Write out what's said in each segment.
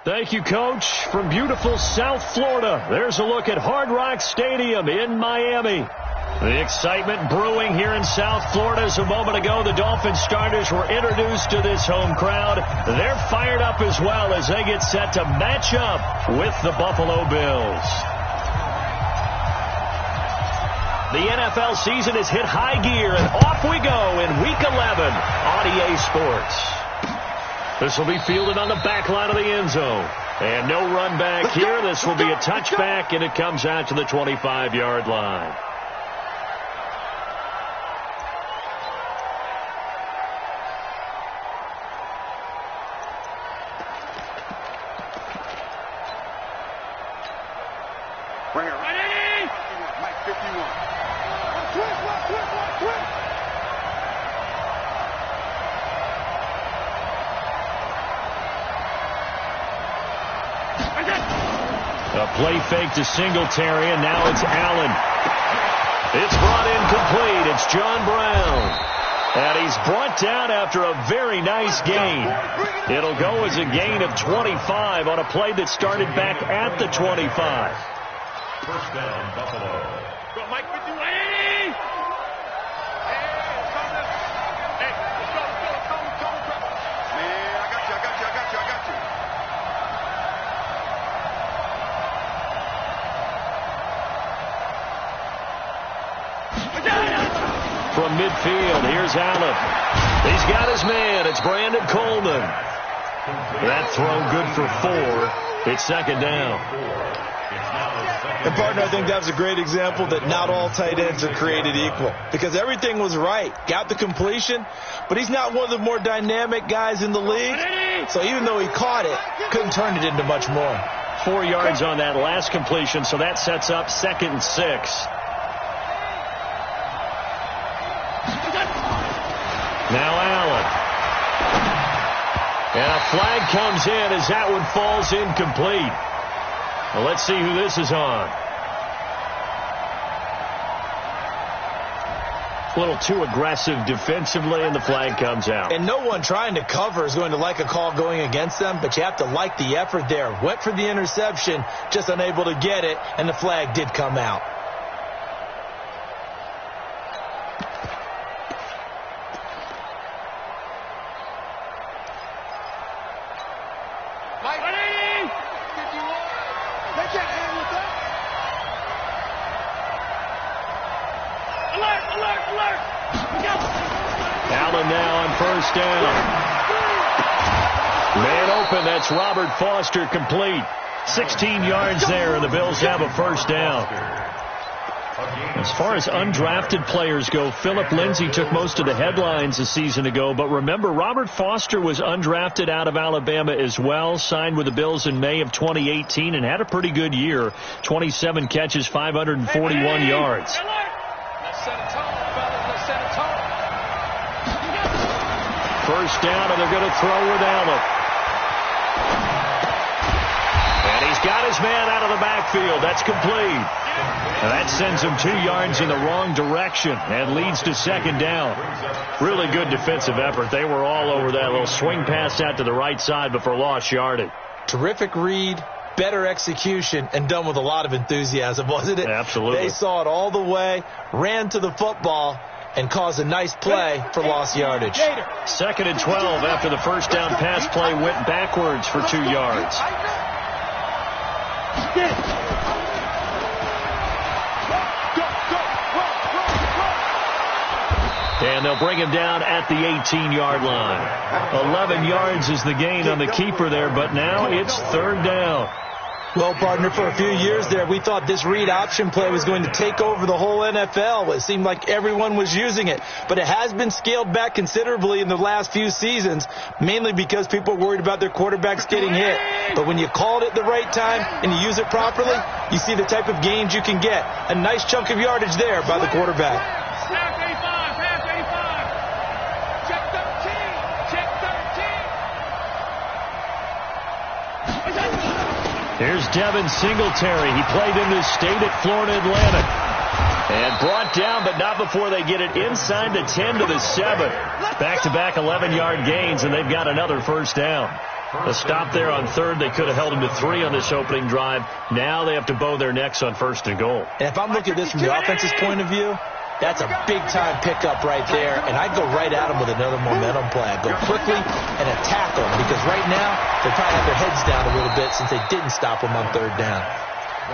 Thank you, Coach. From beautiful South Florida, there's a look at Hard Rock Stadium in Miami. The excitement brewing here in South Florida as a moment ago. The Dolphins starters were introduced to this home crowd. They're fired up as well as they get set to match up with the Buffalo Bills. The NFL season has hit high gear, and off we go in Week 11 on EA Sports. This will be fielded on the back line of the end zone. And no run back here. This will be a touchback, and it comes out to the 25-yard line. A play fake to Singletary, and now it's Allen. It's brought in complete. It's John Brown. And he's brought down after a very nice gain. It'll go as a gain of 25 on a play that started back at the 25. First down, Buffalo. Go, Mike, 51. From midfield, here's Allen. He's got his man. It's Brandon Coleman. That throw good for 4. It's second down. And, partner, I think that was a great example that not all tight ends are created equal. Because everything was right. Got the completion, but he's not one of the more dynamic guys in the league. So even though he caught it, couldn't turn it into much more. 4 yards on that last completion, so that sets up 2nd and 6. Now Allen. And a flag comes in as that one falls incomplete. Well, let's see who this is on. A little too aggressive defensively, and the flag comes out. And no one trying to cover is going to like a call going against them, but you have to like the effort there. Went for the interception, just unable to get it, and the flag did come out. Allen now on first down. Man open, that's Robert Foster, complete. 16 yards there, and the Bills have a first down. As far as undrafted players go, Philip Lindsay took most of the headlines a season ago, but remember, Robert Foster was undrafted out of Alabama as well, signed with the Bills in May of 2018, and had a pretty good year. 27 catches, 541 yards. First down, and they're going to throw with Allen. And he's got his man out of the backfield. That's complete. And that sends him 2 yards in the wrong direction and leads to second down. Really good defensive effort. They were all over that little swing pass out to the right side, but for lost yardage. Terrific read, better execution, and done with a lot of enthusiasm, wasn't it? Absolutely. They saw it all the way, ran to the football, and caused a nice play for lost yardage. 2nd and 12 after the first down pass play went backwards for 2 yards. And they'll bring him down at the 18-yard line. 11 yards is the gain on the keeper there, but now it's third down. Well, partner, for a few years there, we thought this read option play was going to take over the whole NFL. It seemed like everyone was using it. But it has been scaled back considerably in the last few seasons, mainly because people are worried about their quarterbacks getting hit. But when you call it at the right time and you use it properly, you see the type of gains you can get. A nice chunk of yardage there by the quarterback. Here's Devin Singletary. He played in this state at Florida Atlantic. And brought down, but not before they get it inside the 10 to the 7. Back-to-back 11-yard gains, and they've got another first down. A stop there on third. They could have held them to 3 on this opening drive. Now they have to bow their necks on first and goal. And if I'm looking at this from the offense's point of view, that's a big-time pickup right there, and I'd go right at them with another momentum play. I'd go quickly and attack them, because right now they probably have their heads down a little bit since they didn't stop them on third down.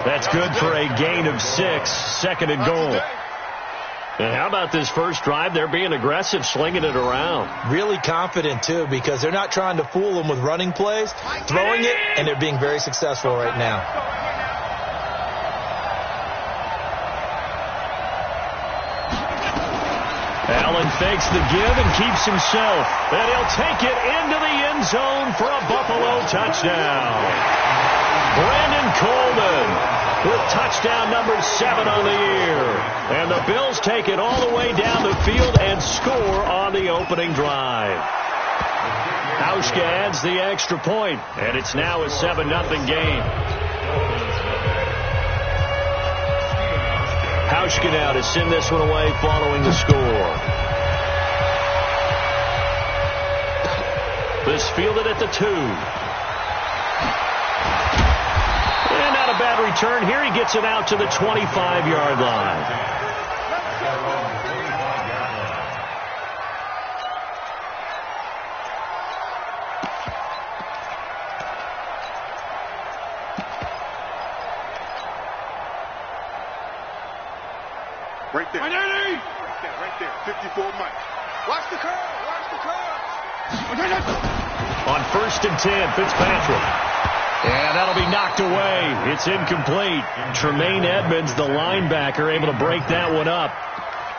That's good for a gain of 6, second and goal. And how about this first drive? They're being aggressive, slinging it around. Really confident, too, because they're not trying to fool them with running plays, throwing it, and they're being very successful right now. Allen fakes the give and keeps himself. And he'll take it into the end zone for a Buffalo touchdown. Brandon Coleman with touchdown number 7 on the year. And the Bills take it all the way down the field and score on the opening drive. Hauschka adds the extra point, and it's now a 7-0 game. Hauschka now to send this one away following the score. This fielded at the 2. And not a bad return here. He gets it out to the 25-yard line. Right there. Right there. 54 Mike. Watch the curve. On first and 10, Fitzpatrick. And that'll be knocked away. It's incomplete. Tremaine Edmonds, the linebacker, able to break that one up.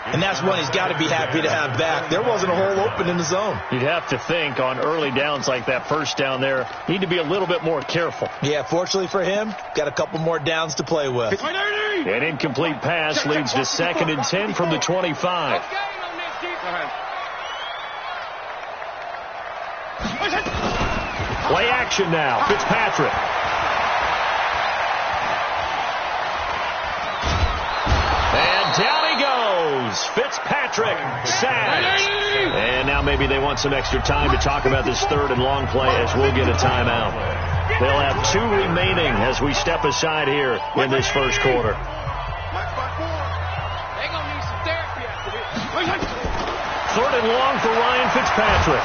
And that's one he's got to be happy to have back. There wasn't a hole open in the zone. You'd have to think on early downs like that first down there, need to be a little bit more careful. Yeah, fortunately for him, got a couple more downs to play with. An incomplete pass leads to second and 10 from the 25. Play action now. Fitzpatrick. And down he goes. Fitzpatrick sacked. And now maybe they want some extra time to talk about this third and long play as we'll get a timeout. They'll have 2 remaining as we step aside here in this first quarter. Third and long for Ryan Fitzpatrick.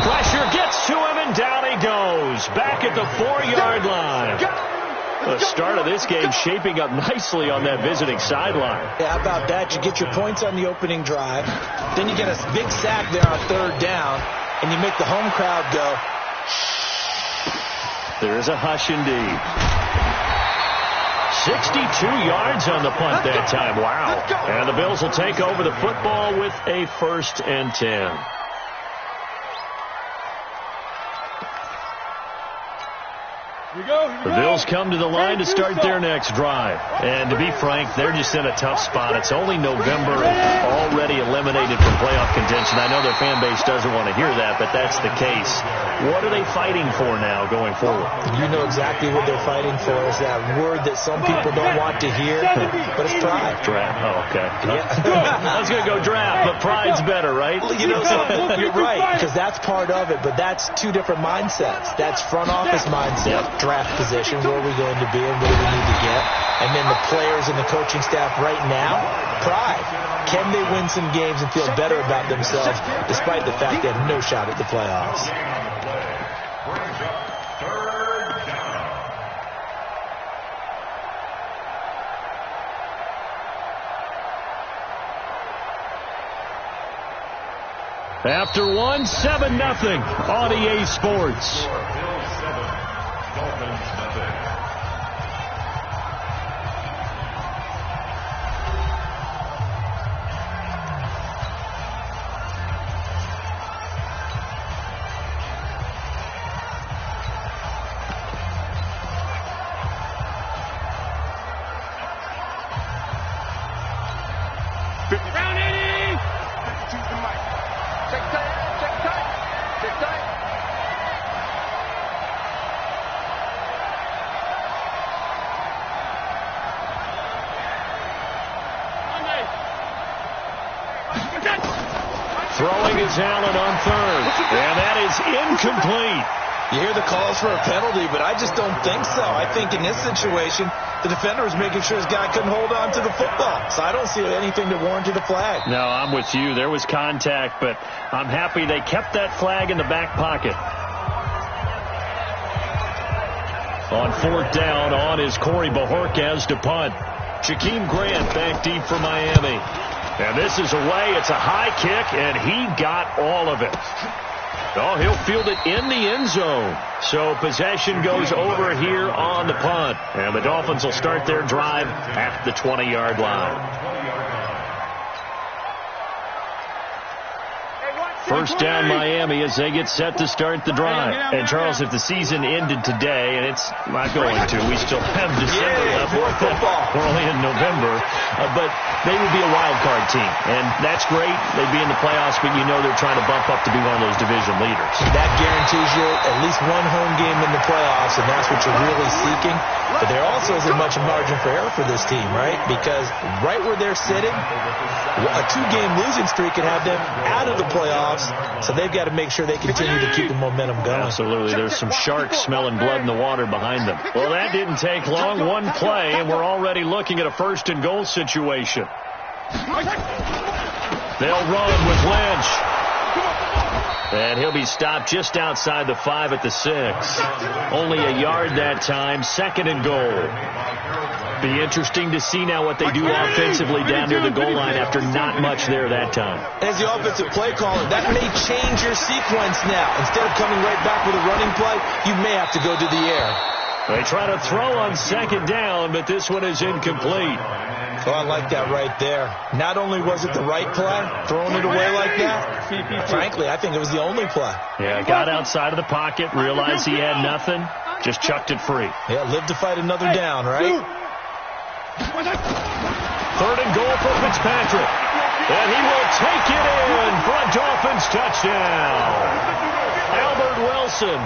Pressure gets to him, and down he goes. Back at the 4-yard line. The start of this game shaping up nicely on that visiting sideline. Yeah, how about that? You get your points on the opening drive. Then you get a big sack there on third down, and you make the home crowd go. There's a hush indeed. 62 yards on the punt that time. Wow. And the Bills will take over the football with a first and 10. The Bills come to the line to start their next drive. And to be frank, they're just in a tough spot. It's only November and already eliminated from playoff contention. I know their fan base doesn't want to hear that, but that's the case. What are they fighting for now going forward? You know exactly what they're fighting for. Is that word that some people don't want to hear, but it's pride. Draft. Oh, okay. Yeah. I was going to go draft, but pride's better, right? You know, you're right, because that's part of it, but that's 2 different mindsets. That's front office mindset, draft position, where are we going to be and what do we need to get? And then the players and the coaching staff right now, pride. Can they win some games and feel better about themselves despite the fact they have no shot at the playoffs? After 1, 7-0 on EA Sports. Throwing is Allen on third. And that is incomplete. You hear the calls for a penalty, but I just don't think so. I think in this situation, the defender was making sure his guy couldn't hold on to the football. So I don't see anything that warranted a flag. No, I'm with you. There was contact, but I'm happy they kept that flag in the back pocket. On 4th down, on is Corey Bojorquez to punt. Jakeem Grant back deep for Miami. And this is away. It's a high kick, and he got all of it. Oh, he'll field it in the end zone. So possession goes over here on the punt. And the Dolphins will start their drive at the 20-yard line. First down Miami as they get set to start the drive. And, Charles, if the season ended today, and it's not going to, we still have December left. We're only in November. But they would be a wild card team. And that's great. They'd be in the playoffs, but you know they're trying to bump up to be one of those division leaders. That guarantees you at least one home game in the playoffs, and that's what you're really seeking. But there also isn't much margin for error for this team, right? Because right where they're sitting, a 2-game losing streak could have them out of the playoffs. So they've got to make sure they continue to keep the momentum going. Absolutely. There's some sharks smelling blood in the water behind them. Well, that didn't take long. One play, and we're already looking at a 1st and goal situation. They'll run with Lynch. And he'll be stopped just outside the 5 at the 6. Only a yard that time. 2nd and goal. Be interesting to see now what they do offensively down near the goal line after not much there that time. As the offensive play caller, that may change your sequence now. Instead of coming right back with a running play, you may have to go to the air. They try to throw on 2nd down, but this one is incomplete. Oh, I like that right there. Not only was it the right play, throwing it away like that, frankly, I think it was the only play. Yeah, got outside of the pocket, realized he had nothing, just chucked it free. Yeah, live to fight another down, right? 3rd and goal for Fitzpatrick. And he will take it in for a Dolphins touchdown. Albert Wilson,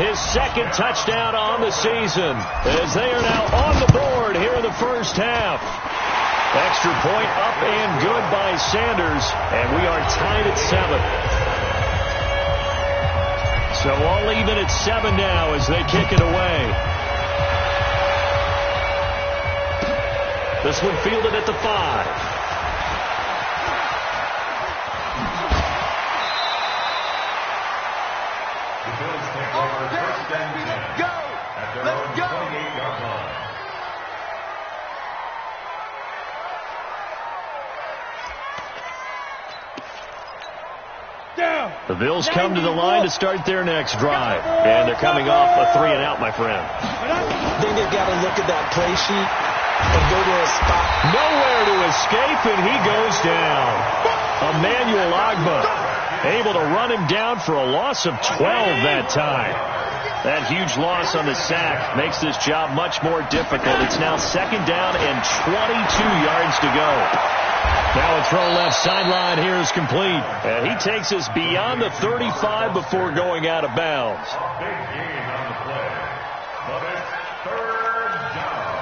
his 2nd touchdown on the season, as they are now on the board here in the first half. Extra point up and good by Sanders, and we are tied at 7. So all even at 7 now as they kick it away. This one fielded at the 5. Let's go. 28-yard line. The Bills come to the line to start their next drive. And they're coming off a 3-and-out, my friend. I think they've got to look at that play sheet and go to a spot. Nowhere to escape, and he goes down. Emmanuel Ogbah able to run him down for a loss of 12 that time. That huge loss on the sack makes this job much more difficult. It's now 2nd down and 22 yards to go. Now a throw left sideline here is complete. And he takes us beyond the 35 before going out of bounds. Big gain on the play. But it's 3rd down.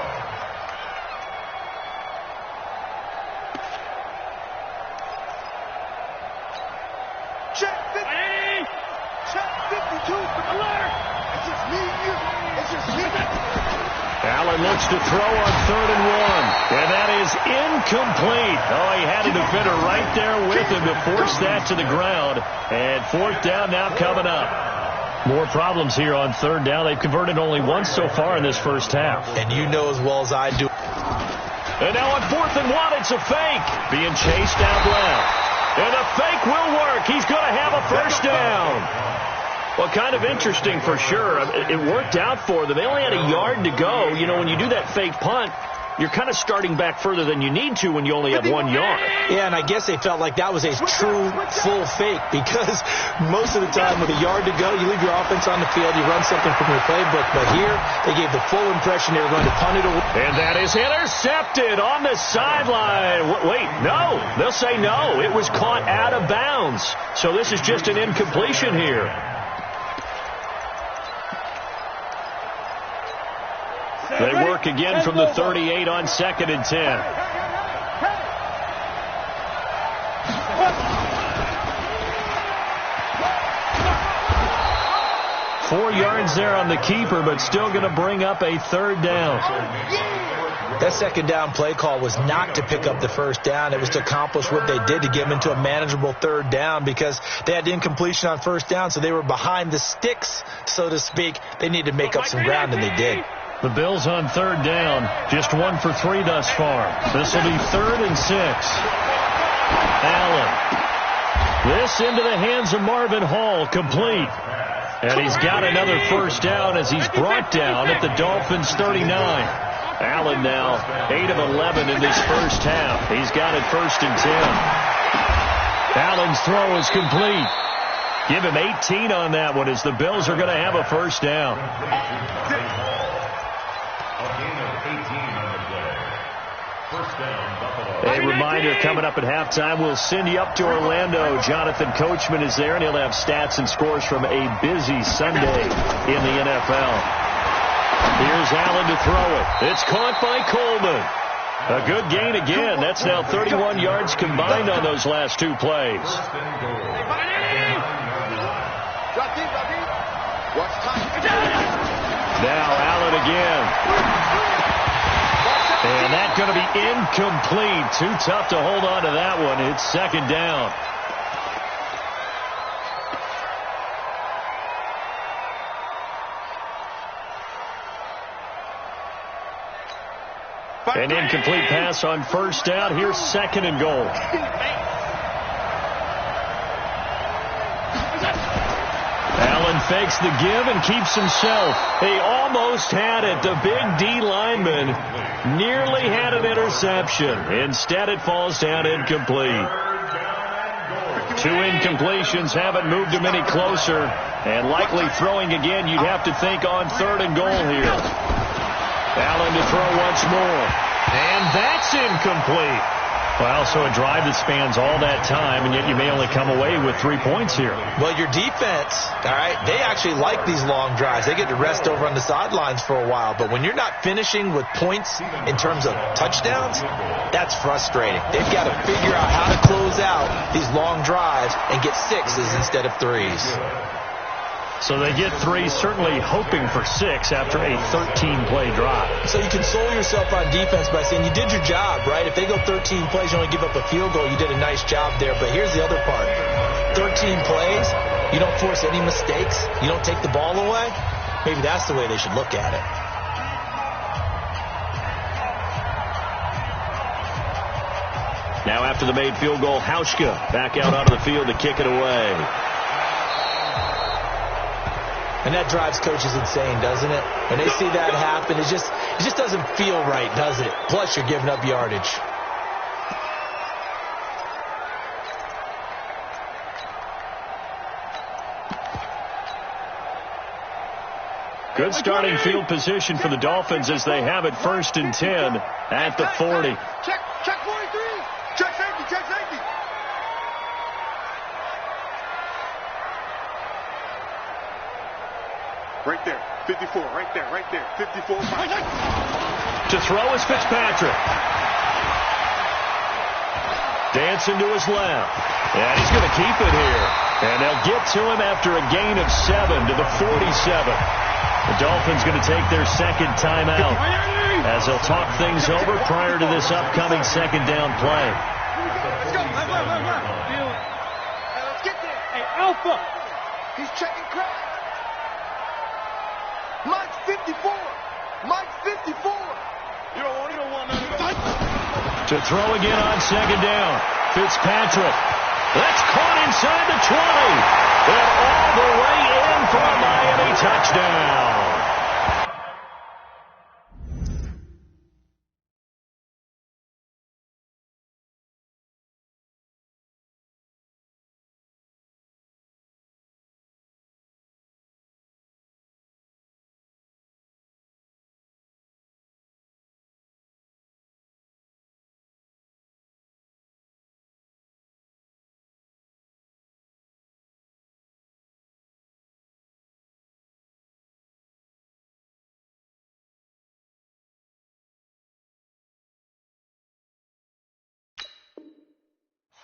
Check 50. Check 52. Alert. It's just me and you. It's just me. Allen looks to throw on 3rd and 1. And that is incomplete. Oh, he had a defender right there with him to force that to the ground. And 4th down now coming up. More problems here on 3rd down. They've converted only once so far in this first half. And you know as well as I do. And now on 4th and 1, it's a fake. Being chased out left. And the fake will work. He's going to have a first down. Well, kind of interesting for sure. It worked out for them. They only had a yard to go. You know, when you do that fake punt, you're kind of starting back further than you need to when you only have 1 yard. Yeah, and I guess they felt like that was a true full fake because most of the time with a yard to go, you leave your offense on the field, you run something from your playbook. But here, they gave the full impression they were going to punt it away. And that is intercepted on the sideline. Wait, no. They'll say no. It was caught out of bounds. So this is just an incompletion here. They work again from the 38 on 2nd and 10. 4 yards there on the keeper, but still going to bring up a third down. That second down play call was not to pick up the first down. It was to accomplish what they did, to get them into a manageable third down, because they had incompletion on first down, so they were behind the sticks, so to speak. They needed to make up some ground, and they did. The Bills on third down, just 1 for 3 thus far. This will be 3rd and 6. Allen. This into the hands of Marvin Hall, complete. And he's got another first down as he's brought down at the Dolphins' 39. Allen now 8 of 11 in this first half. He's got it 1st and 10. Allen's throw is complete. Give him 18 on that one, as the Bills are going to have a first down. A reminder, coming up at halftime, we'll send you up to Orlando. Jonathan Coachman is there, and he'll have stats and scores from a busy Sunday in the NFL. Here's Allen to throw it. It's caught by Coleman. A good gain again. That's now 31 yards combined on those last 2 plays. Now Allen again. And that's going to be incomplete. Too tough to hold on to that one. It's 2nd down. An incomplete pass on first down. Here's 2nd and goal. Allen fakes the give and keeps himself. He almost had it. The big D lineman nearly had an interception. Instead, it falls down incomplete. 2 incompletions haven't moved him any closer. And likely throwing again, you'd have to think on 3rd and goal here. Allen to throw once more. And that's incomplete. Well, so a drive that spans all that time, and yet you may only come away with 3 points here. Well, your defense, all right, they actually like these long drives. They get to rest over on the sidelines for a while. But when you're not finishing with points in terms of touchdowns, that's frustrating. They've got to figure out how to close out these long drives and get 6s instead of 3s. So they get 3, certainly hoping for 6 after a 13-play drive. So you console yourself on defense by saying you did your job, right? If they go 13 plays, you only give up a field goal, you did a nice job there. But here's the other part. 13 plays, you don't force any mistakes, you don't take the ball away. Maybe that's the way they should look at it. Now after the made field goal, Hauschka back out onto the field to kick it away. And that drives coaches insane, doesn't it? When they see that happen, it just doesn't feel right, does it? Plus, you're giving up yardage. Good starting field position for the Dolphins as they have it 1st and 10 at the 40. Check 43. Check safety. Right there. 54. Right there. 54. To throw is Fitzpatrick. Dancing to his left. And he's going to keep it here. And they'll get to him after a gain of 7 to the 47. The Dolphins going to take their 2nd timeout as they'll talk things over prior to this upcoming 2nd down play. Let's go. Let's get there. Hey, Alpha. He's checking crack. Mike's 54. You don't want none of that. To throw again on 2nd down. Fitzpatrick. That's caught inside the 20. And all the way in for a Miami touchdown.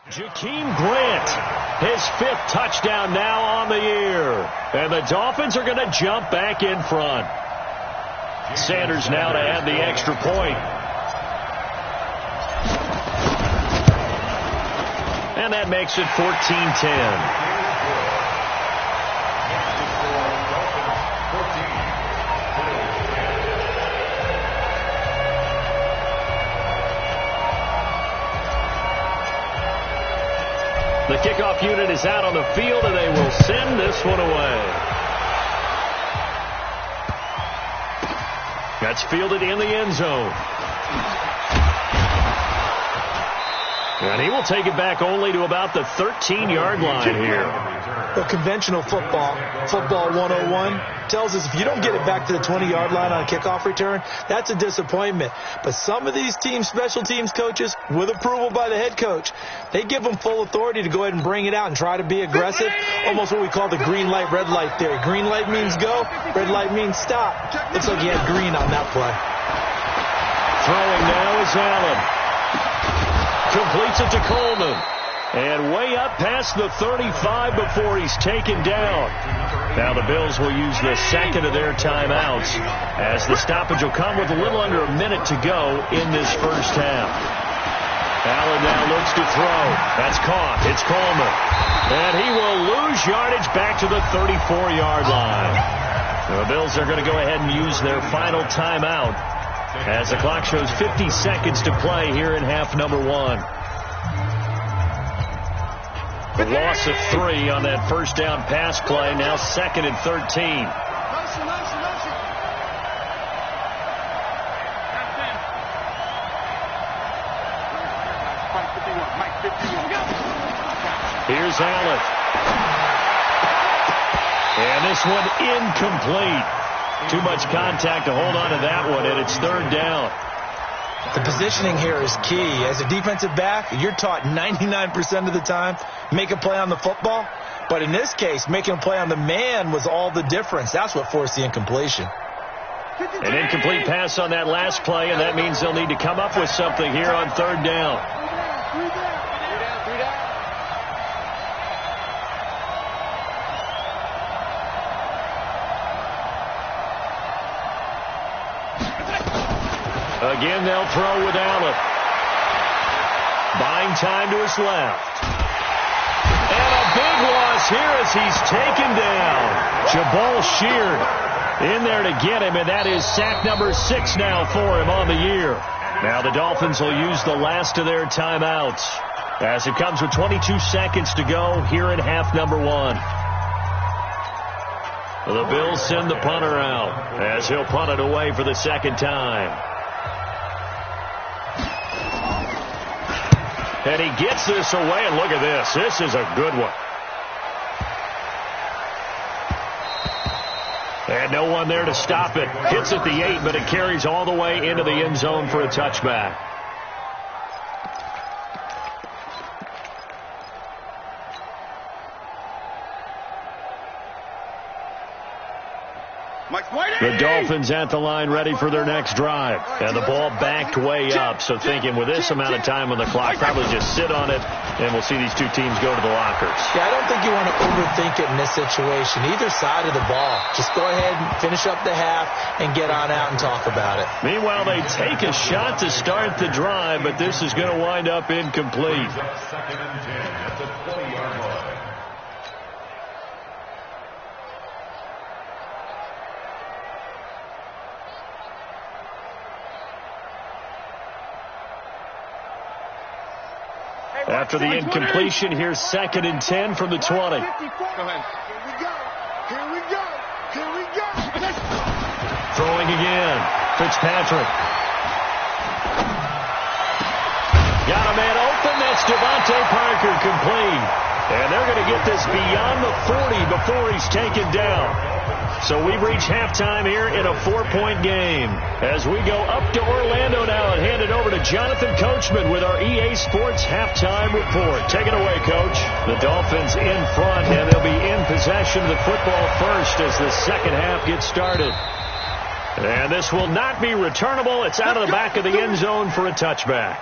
Jakeem Grant His 5th touchdown now on the year. And the Dolphins are going to jump back in front. Sanders now to add the extra point. And that makes it 14-10. The kickoff unit is out on the field, and they will send this one away. That's fielded in the end zone. And he will take it back only to about the 13-yard line here. Well, conventional football 101, tells us if you don't get it back to the 20-yard line on a kickoff return, that's a disappointment. But some of these special teams coaches, with approval by the head coach, they give them full authority to go ahead and bring it out and try to be aggressive, almost what we call the green light, red light theory. Green light means go, red light means stop. Looks like he had green on that play. Throwing now is Allen. Completes it to Coleman. And way up past the 35 before he's taken down. Now the Bills will use the second of their timeouts as the stoppage will come with a little under a minute to go in this first half. Allen now looks to throw. That's caught. It's Coleman. And he will lose yardage back to the 34-yard line. The Bills are going to go ahead and use their final timeout as the clock shows 50 seconds to play here in half number 1. A loss of 3 on that first down pass play. Now 2nd and 13. Here's Allen. And this one incomplete. Too much contact to hold on to that one, and it's 3rd down. The positioning here is key. As a defensive back, you're taught 99% of the time, make a play on the football. But in this case, making a play on the man was all the difference. That's what forced the incompletion. An incomplete pass on that last play, and that means they'll need to come up with something here on 3rd down. Again, they'll throw with Allen. Buying time to his left. And a big loss here as he's taken down. Jabal Sheard in there to get him, and that is sack number 6 now for him on the year. Now the Dolphins will use the last of their timeouts as it comes with 22 seconds to go here in half number 1. The Bills send the punter out as he'll punt it away for the 2nd time. And he gets this away, and look at this. This is a good one. And no one there to stop it. Hits at the 8, but it carries all the way into the end zone for a touchback. The Dolphins at the line ready for their next drive. And the ball backed way up. So thinking with this amount of time on the clock, probably just sit on it, and we'll see these two teams go to the lockers. Yeah, I don't think you want to overthink it in this situation. Either side of the ball. Just go ahead and finish up the half and get on out and talk about it. Meanwhile, they take a shot to start the drive, but this is going to wind up incomplete. After the incompletion, here's 2nd and 10 from the 20. Go ahead. Here we go. Throwing again. Fitzpatrick. Got a man open. That's Devontae Parker complete. And they're going to get this beyond the 40 before he's taken down. So we've reached halftime here in a 4-point game. As we go up to Orlando now and hand it over to Jonathan Coachman with our EA Sports Halftime Report. Take it away, Coach. The Dolphins in front, and they'll be in possession of the football first as the second half gets started. And this will not be returnable. It's out of the back of the end zone for a touchback.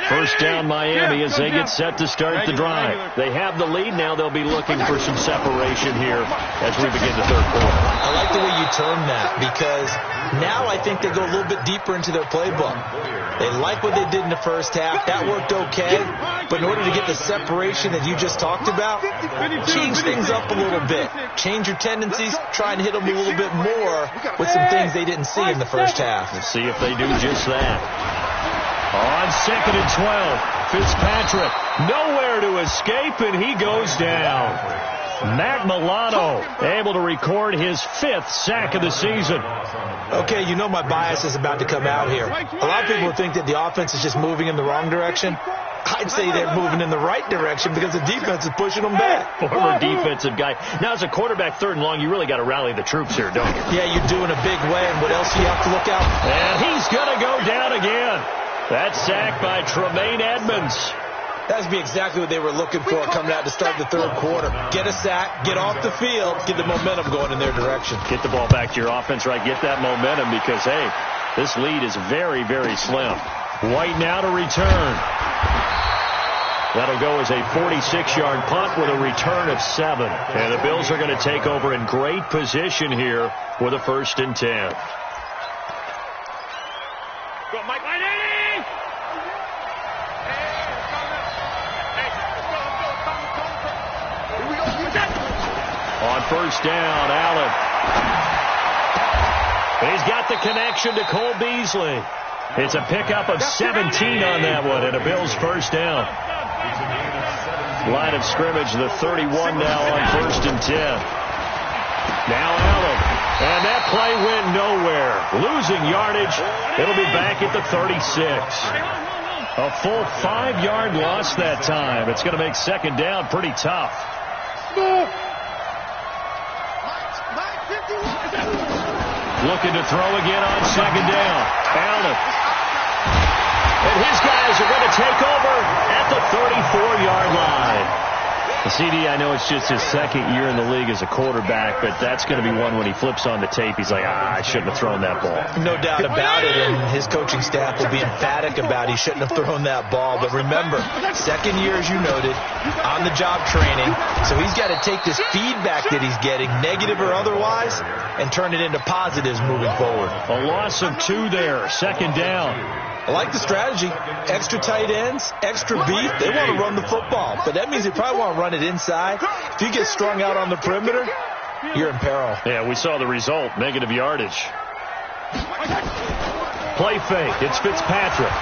First down Miami as they get set to start the drive. They have the lead. Now they'll be looking for some separation here as we begin the third quarter. I like the way you term that, because now I think they go a little bit deeper into their playbook. They like what they did in the first half. That worked okay. But in order to get the separation that you just talked about, change things up a little bit. Change your tendencies. Try and hit them a little bit more with some things they didn't see in the first half. Let's see if they do just that. On 2nd and 12, Fitzpatrick nowhere to escape, and he goes down. Matt Milano able to record his 5th sack of the season. Okay, you know my bias is about to come out here. A lot of people think that the offense is just moving in the wrong direction. I'd say they're moving in the right direction because the defense is pushing them back. Former defensive guy. Now, as a quarterback, 3rd and long, you really got to rally the troops here, don't you? Yeah, you're doing a big way, and what else do you have to look out? And he's going to go down again. That sack by Tremaine Edmonds. That would be exactly what they were looking for coming out to start the third quarter. Get a sack, get off the field, get the momentum going in their direction. Get the ball back to your offense, right? Get that momentum because, hey, this lead is very, very slim. White now to return. That'll go as a 46-yard punt with a return of 7. And the Bills are going to take over in great position here with a 1st and 10. Go, Mike. On 1st down, Allen. He's got the connection to Cole Beasley. It's a pickup of 17 on that one, and a Bills 1st down. Line of scrimmage, the 31 now on 1st and 10. Now Allen. And that play went nowhere. Losing yardage. It'll be back at the 36. A full 5-yard loss that time. It's going to make 2nd down pretty tough. Looking to throw again on 2nd down. Allen. And his guys are going to take over at the 34-yard line. CD, I know it's just his 2nd year in the league as a quarterback, but that's going to be one when he flips on the tape. He's like, I shouldn't have thrown that ball. No doubt about it, and his coaching staff will be emphatic about he shouldn't have thrown that ball. But remember, 2nd year, as you noted, on-the-job training, so he's got to take this feedback that he's getting, negative or otherwise, and turn it into positives moving forward. A loss of 2 there, 2nd down. I like the strategy. Extra tight ends, extra beef. They want to run the football, but that means they probably want to run it inside. If you get strung out on the perimeter, you're in peril. Yeah, we saw the result, negative yardage. Play fake. It's Fitzpatrick.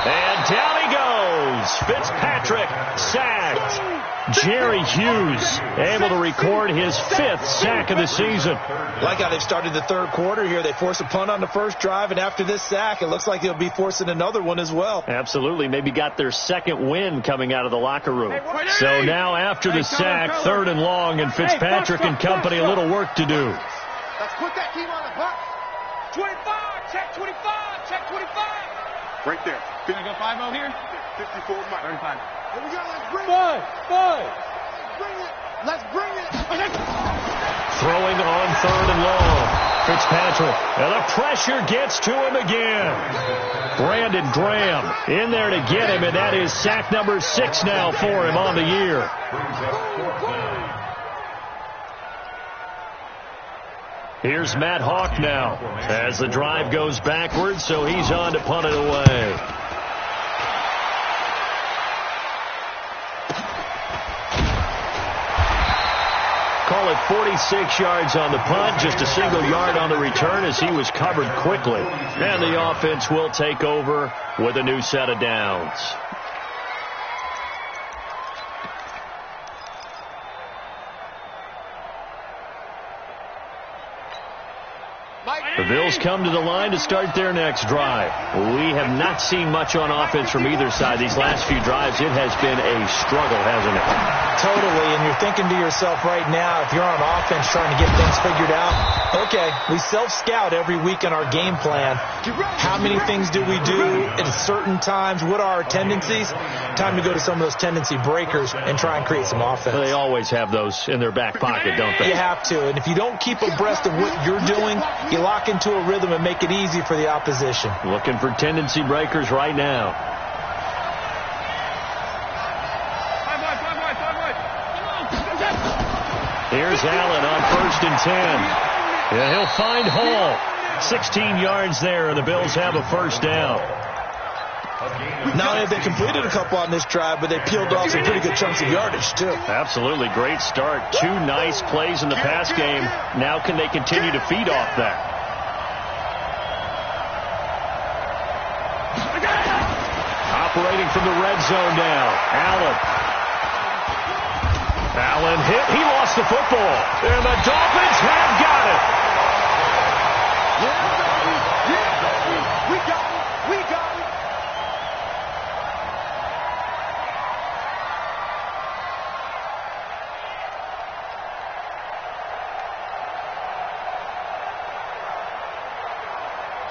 And down he goes. Fitzpatrick sacked. Jerry Hughes able to record his 5th sack of the season. Like how they've started the third quarter here. They force a punt on the first drive, and after this sack, it looks like they'll be forcing another one as well. Absolutely. Maybe got their 2nd win coming out of the locker room. So now after the sack, 3rd and long, and Fitzpatrick and company a little work to do. Let's put that team on the clock. 25, check 25, check 25. Right there. Can I go 5-0 here? 54, Mike. 35. Here we go, let's bring it. Five. Let's bring it. Throwing on 3rd and long. Fitzpatrick. And the pressure gets to him again. Brandon Graham in there to get him, and that is sack number 6 now for him on the year. Here's Matt Hawk now as the drive goes backwards, so he's on to punt it away. Call it 46 yards on the punt, just a single yard on the return as he was covered quickly. And the offense will take over with a new set of downs. The Bills come to the line to start their next drive. We have not seen much on offense from either side. These last few drives, it has been a struggle, hasn't it? Totally, and you're thinking to yourself right now, if you're on offense trying to get things figured out, okay, we self-scout every week in our game plan. How many things do we do at certain times? What are our tendencies? Time to go to some of those tendency breakers and try and create some offense. They always have those in their back pocket, don't they? You have to, and if you don't keep abreast of what you're doing, you lock lock into a rhythm and make it easy for the opposition. Looking for tendency breakers right now. Here's Allen on 1st and 10. Yeah, he'll find Hall. 16 yards there, and the Bills have a 1st down. Not only have they completed a couple on this drive, but they peeled off some pretty good chunks of yardage, too. Absolutely. Great start. 2 nice plays in the pass game. Now can they continue to feed off that? Operating from the red zone now. Allen hit. He lost the football. And the Dolphins have got it. Yeah, baby. Yeah, baby. We got it. We got it.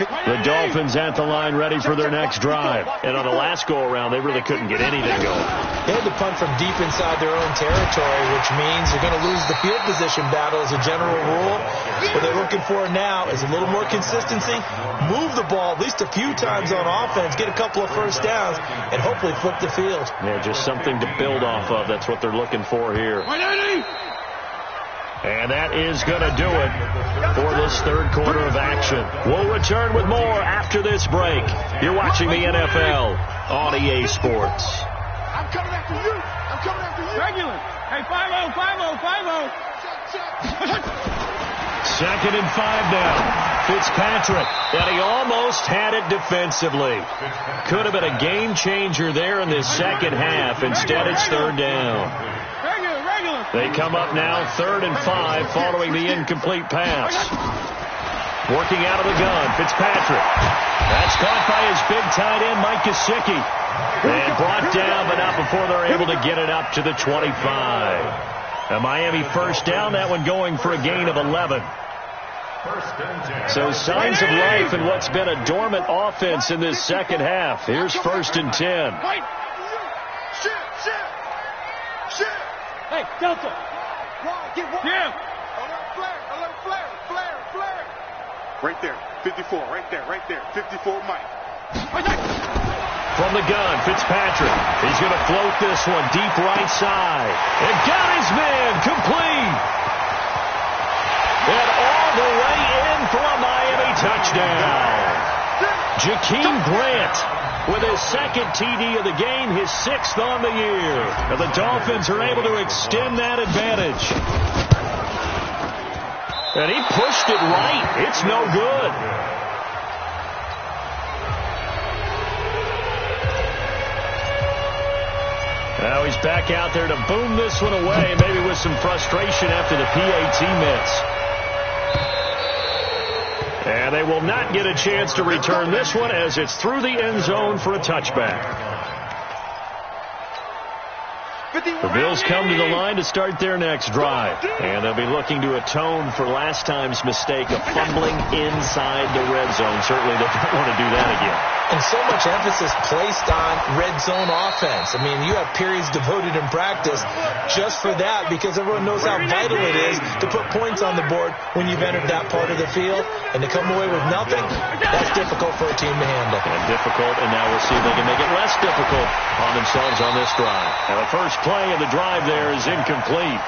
The Dolphins at the line ready for their next drive. And on the last go-around, they really couldn't get anything going. They had to punt from deep inside their own territory, which means you're going to lose the field position battle as a general rule. What they're looking for now is a little more consistency, move the ball at least a few times on offense, get a couple of 1st downs, and hopefully flip the field. Yeah, just something to build off of. That's what they're looking for here. And that is going to do it for this 3rd quarter of action. We'll return with more after this break. You're watching the NFL on EA Sports. I'm coming after you. I'm coming after you. Regular. Hey, 5-0, 5-0, 5-0. 2nd and 5 now. Fitzpatrick, and he almost had it defensively. Could have been a game changer there in this second half. Instead, it's 3rd down. They come up now 3rd and 5 following the incomplete pass. Working out of the gun, Fitzpatrick. That's caught by his big tight end, Mike Gesicki. And brought down, but not before they're able to get it up to the 25. A Miami 1st down, that one going for a gain of 11. So signs of life in what's been a dormant offense in this second half. Here's 1st and 10. Hey, Delta. Get one. Yeah. Alert flare. Right there. 54. Right there. 54 Mike. From the gun, Fitzpatrick. He's going to float this one deep right side. And got his man complete. And all the way in for a Miami touchdown. Jakeem Grant with his 2nd TD of the game, his 6th on the year. And the Dolphins are able to extend that advantage. And he pushed it right. It's no good. Now he's back out there to boom this one away, maybe with some frustration after the PAT miss. And they will not get a chance to return this one as it's through the end zone for a touchback. The Bills come to the line to start their next drive. And they'll be looking to atone for last time's mistake of fumbling inside the red zone. Certainly they don't want to do that again. And so much emphasis placed on red zone offense. I mean, you have periods devoted in practice just for that because everyone knows how vital it is to put points on the board when you've entered that part of the field. And to come away with nothing, that's difficult for a team to handle. And difficult, and now we'll see if they can make it less difficult on themselves on this drive. And the first play of the drive there is incomplete.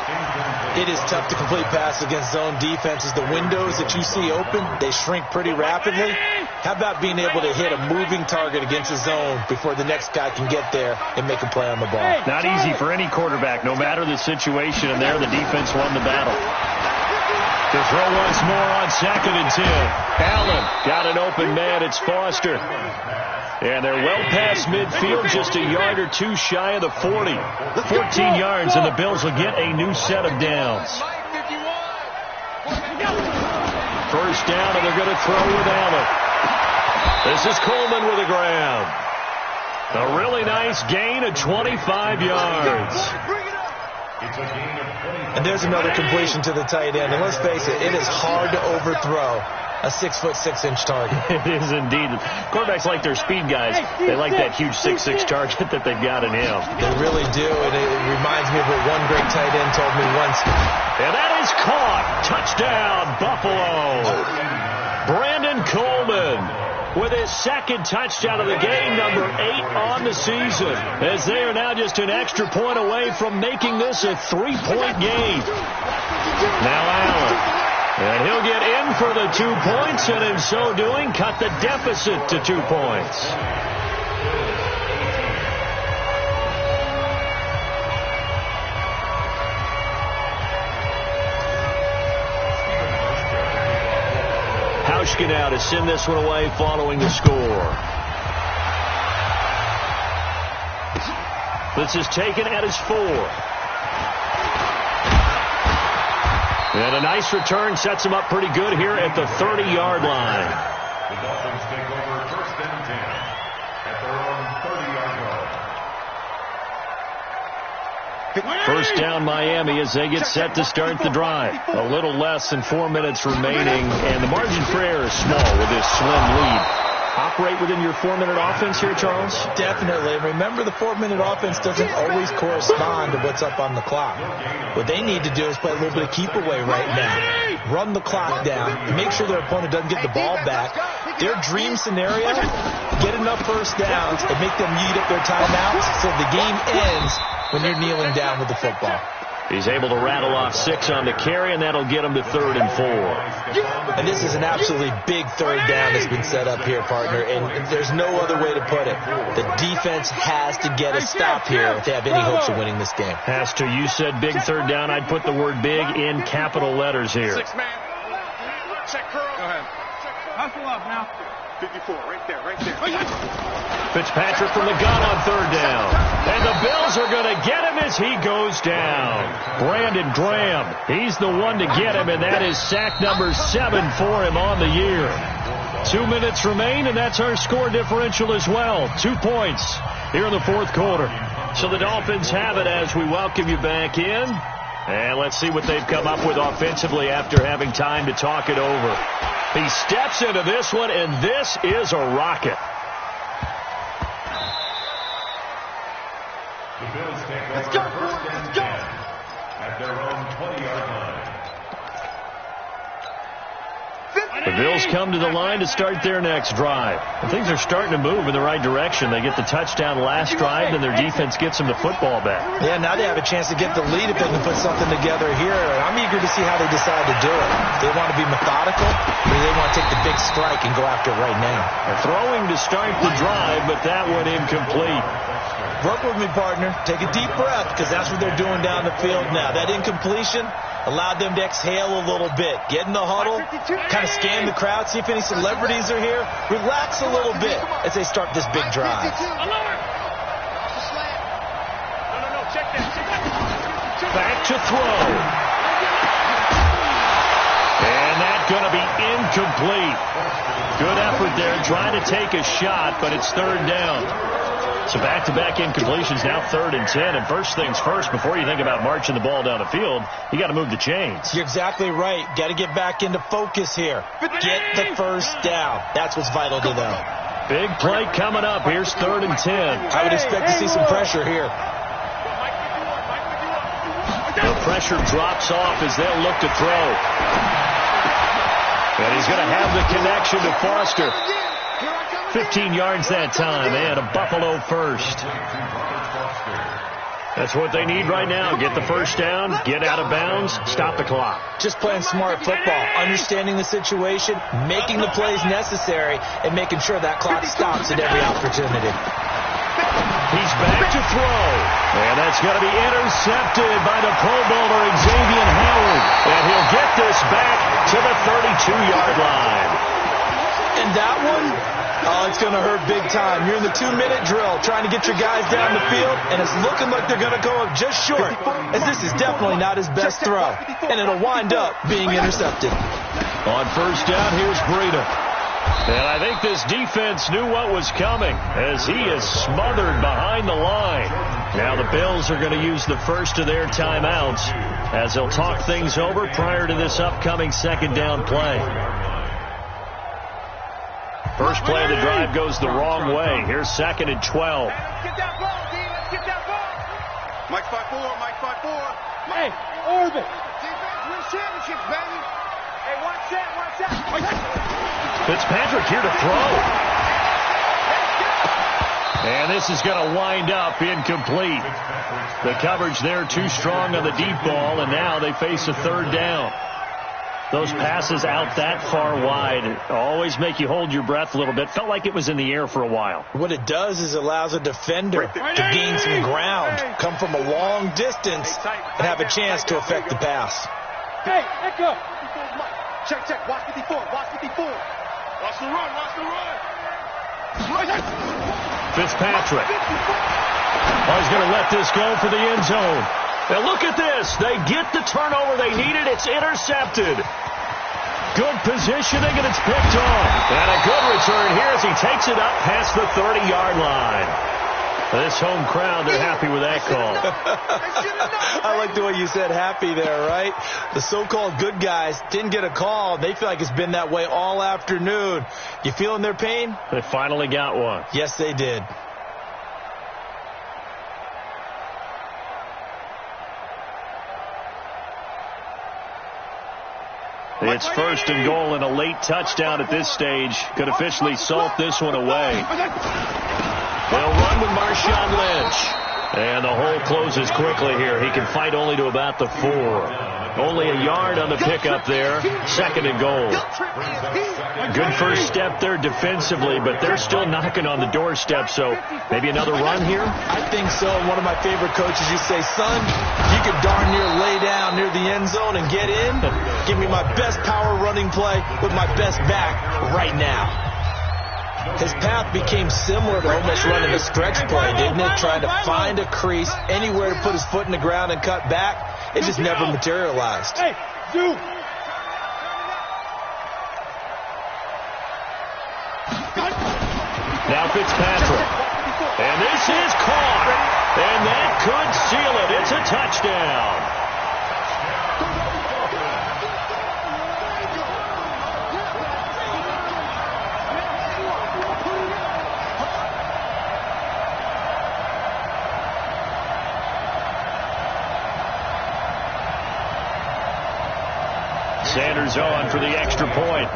It is tough to complete passes against zone defenses. The windows that you see open, they shrink pretty rapidly. How about being able to hit a moving target against a zone before the next guy can get there and make a play on the ball? Not easy for any quarterback, no matter the situation, and there the defense won the battle. To throw once more on 2nd and 10. Allen got an open man. It's Foster. And they're well past midfield, just a yard or two shy of the 40. 14 yards, and the Bills will get a new set of downs. First down, and they're going to throw with Allen. This is Coleman with the ground. A really nice gain of 25 yards. And there's another completion to the tight end. And let's face it, it is hard to overthrow a 6'6" target. It is indeed. Quarterbacks like their speed guys. They like that huge 6'6" target that they've got in him. They really do, and it reminds me of what one great tight end told me once. And that is caught. Touchdown, Buffalo. Brandon Coleman with his second touchdown of the game, number 8 on the season, as they are now just an extra point away from making this a 3-point game. Now Allen. And he'll get in for the 2 points, and in so doing, cut the deficit to 2 points. Hauschka now to send this one away following the score. This is taken at his 4. And a nice return sets him up pretty good here at the 30-yard line. The Dolphins take over first and 10 at their own 30-yard line. First down Miami as they get set to start the drive. A little less than 4 minutes remaining, and the margin for error is small with this slim lead. Operate within your 4-minute offense here, Charles? Definitely. And remember, the 4-minute offense doesn't always correspond to what's up on the clock. What they need to do is play a little bit of keep away right now. Run the clock down. Make sure their opponent doesn't get the ball back. Their dream scenario, get enough first downs and make them eat up their timeouts so the game ends when you're kneeling down with the football. He's able to rattle off 6 on the carry, and that'll get him to 3rd and 4. And this is an absolutely big third down that's been set up here, partner, and there's no other way to put it. The defense has to get a stop here if they have any hopes of winning this game. Has to. You said big third down. I'd put the word big in capital letters here. 6-man. Check curl. Go ahead. Hustle up now. 54, right there, right there. Fitzpatrick from the gun on 3rd down. And the Bills are going to get him as he goes down. Brandon Graham, he's the one to get him, and that is sack number 7 for him on the year. 2 minutes remain, and that's our score differential as well. 2 points here in the 4th quarter. So the Dolphins have it as we welcome you back in. And let's see what they've come up with offensively after having time to talk it over. He steps into this one, and this is a rocket. The Bills take over first and 10 at their own 20-yard line. The Bills come to the line to start their next drive. And things are starting to move in the right direction. They get the touchdown last drive, and their defense gets them the football back. Yeah, now they have a chance to get the lead if they can put something together here. And I'm eager to see how they decide to do it. They want to be methodical, or they want to take the big strike and go after it right now. They're throwing to start the drive, but that one incomplete. Work with me, partner. Take a deep breath, because that's what they're doing down the field now. That incompletion allowed them to exhale a little bit. Get in the huddle, kind of scan the crowd, see if any celebrities are here. Relax a little bit as they start this big drive. Back to throw. And that's going to be incomplete. Good effort there, trying to take a shot, but it's 3rd down. So back-to-back incompletions, now 3rd and 10. And first things first, before you think about marching the ball down the field, you got to move the chains. You're exactly right. Got to get back into focus here. Get the first down. That's what's vital to them. Big play coming up. Here's 3rd and 10. I would expect to see some pressure here. The pressure drops off as they'll look to throw. And he's going to have the connection to Foster. 15 yards that time, and a Buffalo first. That's what they need right now. Get the first down, get out of bounds, stop the clock. Just playing smart football, understanding the situation, making the plays necessary, and making sure that clock stops at every opportunity. He's back to throw. And that's going to be intercepted by the Pro Bowler Xavier Howard. And he'll get this back to the 32-yard line. And that one, oh, it's going to hurt big time. You're in the 2-minute drill trying to get your guys down the field, and it's looking like they're going to go up just short, as this is definitely not his best throw. And it'll wind up being intercepted. On first down, here's Breida. And I think this defense knew what was coming as he is smothered behind the line. Now the Bills are going to use the first of their timeouts as they'll talk things over prior to this upcoming 2nd down play. First play of the drive goes the wrong way. Here's 2nd and 12. Get that ball, D. Let's get that ball. Mike 5-4, Mike 5-4. Hey, orbit. Defense wins championships, baby. Fitzpatrick here to throw. And this is going to wind up incomplete. The coverage there too strong on the deep ball, and now they face a third down. Those passes out that far wide always make you hold your breath a little bit. Felt like it was in the air for a while. What it does is allows a defender to gain some ground, come from a long distance, and have a chance to affect the pass. Hey, let go. Check, check. Watch 54. Watch 54. Watch the run. Watch the run. Fitzpatrick. Oh, he's going to let this go for the end zone. Now look at this. They get the turnover they needed. It's intercepted. Good positioning, and it's picked off. And a good return here as he takes it up past the 30-yard line. This home crowd, they're happy with that call. I like the way you said happy there, right? The so-called good guys didn't get a call. They feel like it's been that way all afternoon. You feeling their pain? They finally got one. Yes, they did. It's first and goal, and a late touchdown at this stage could officially salt this one away. They'll run with Marshawn Lynch. And the hole closes quickly here. He can fight only to about the 4. Only a yard on the pickup there. Second and goal. Good first step there defensively, but they're still knocking on the doorstep, so maybe another run here? I think so. One of my favorite coaches, you say, son, you could darn near lay down near the end zone and get in. Give me my best power running play with my best back right now. His path became similar to almost running a stretch play, didn't it? Trying to find a crease, anywhere to put his foot in the ground and cut back. It just never materialized. Hey, dude. Now Fitzpatrick. And this is caught. And that could seal it. It's a touchdown. Sanders on for the extra point.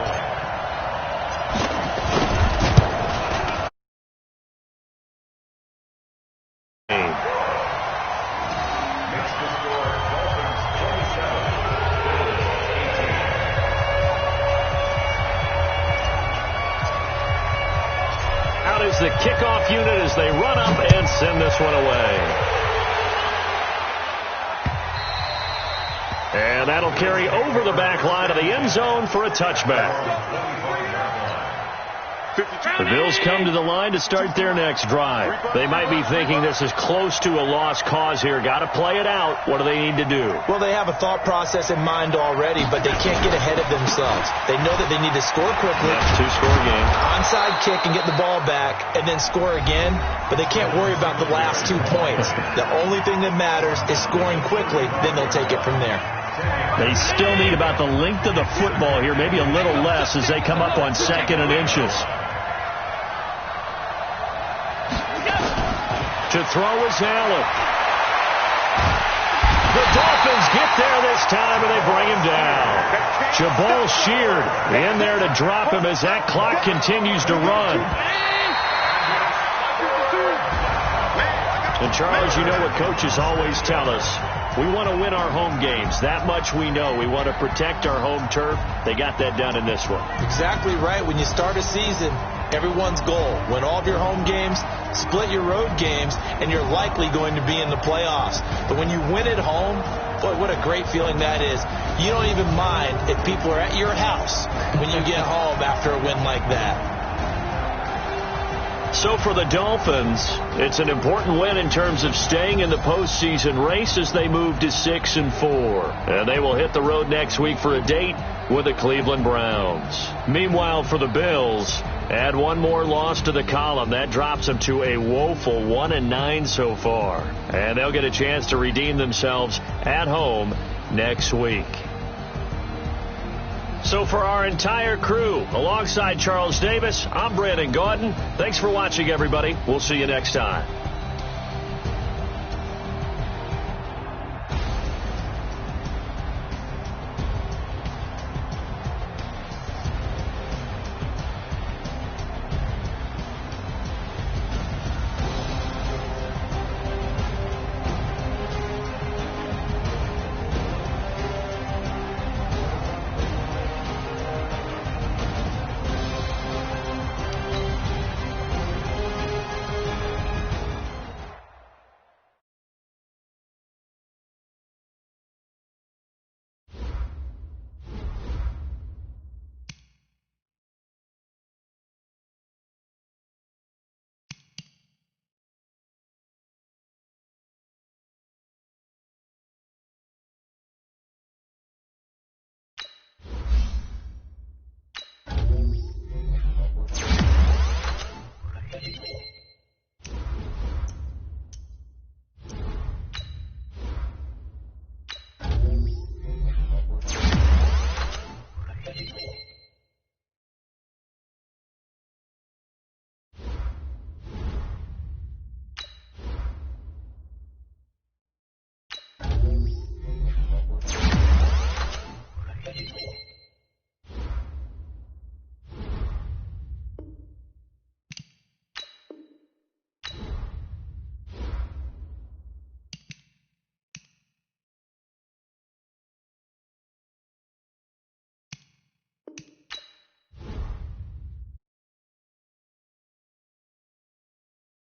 Out is the kickoff unit as they run up and send this one away. And that'll carry over the back line of the end zone for a touchback. The Bills come to the line to start their next drive. They might be thinking this is close to a lost cause here. Got to play it out. What do they need to do? Well, they have a thought process in mind already, but they can't get ahead of themselves. They know that they need to score quickly. Two-score game. Onside kick and get the ball back and then score again, but they can't worry about the last 2 points. The only thing that matters is scoring quickly, then they'll take it from there. They still need about the length of the football here, maybe a little less as they come up on 2nd and inches. To throw is Allen. The Dolphins get there this time, and they bring him down. Jabal Sheard in there to drop him as that clock continues to run. And, Charles, you know what coaches always tell us. We want to win our home games. That much we know. We want to protect our home turf. They got that done in this one. Exactly right. When you start a season, everyone's goal, win all of your home games, split your road games, and you're likely going to be in the playoffs. But when you win at home, boy, what a great feeling that is. You don't even mind if people are at your house when you get home after a win like that. So for the Dolphins, it's an important win in terms of staying in the postseason race as they move to 6-4. And they will hit the road next week for a date with the Cleveland Browns. Meanwhile, for the Bills, add one more loss to the column. That drops them to a woeful 1-9 so far. And they'll get a chance to redeem themselves at home next week. So for our entire crew, alongside Charles Davis, I'm Brandon Gaudin. Thanks for watching, everybody. We'll see you next time.